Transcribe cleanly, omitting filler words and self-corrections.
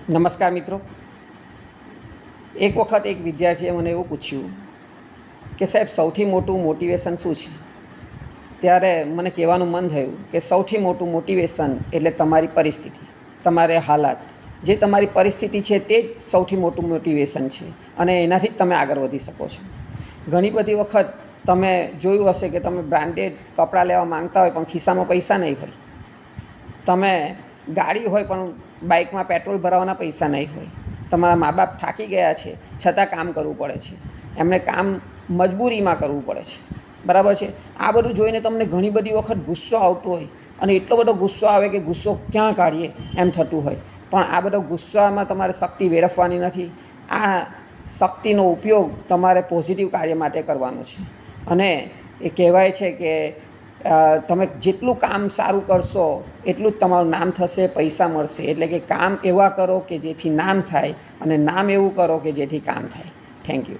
નમસ્કાર મિત્રો. એક વખત એક વિદ્યાર્થીએ મને એવું પૂછ્યું કે સાહેબ સૌથી મોટું મોટિવેશન શું છે? ત્યારે મને કહેવાનું મન થયું કે સૌથી મોટું મોટિવેશન એટલે તમારી પરિસ્થિતિ, તમારે હાલાત, જે તમારી પરિસ્થિતિ છે તે જ સૌથી મોટું મોટિવેશન છે અને એનાથી જ તમે આગળ વધી શકો છો. ઘણી બધી વખત તમે જોયું હશે કે તમે બ્રાન્ડેડ કપડાં લેવા માંગતા હોય પણ ખિસ્સામાં પૈસા નહીં હોય. તમે ગાડી હોય પણ બાઇકમાં પેટ્રોલ ભરાવાના પૈસા નહીં હોય. તમારા મા બાપ થાકી ગયા છે છતાં કામ કરવું પડે છે. એમણે કામ મજબૂરીમાં કરવું પડે છે, બરાબર છે. આ બધું જોઈને તમને ઘણી બધી વખત ગુસ્સો આવતો હોય અને એટલો બધો ગુસ્સો આવે કે ગુસ્સો ક્યાં કાઢીએ એમ થતું હોય. પણ આ બધો ગુસ્સામાં તમારે શક્તિ વેડફવાની નથી. આ શક્તિનો ઉપયોગ તમારે પોઝિટિવ કાર્ય માટે કરવાનો છે. અને એ કહેવાય છે કે તમે જેટલું કામ સારું કરશો એટલું જ તમારું નામ થશે, પૈસા મળશે. એટલે કે કામ એવા કરો કે જેથી નામ થાય અને નામ એવું કરો કે જેથી કામ થાય. Thank you.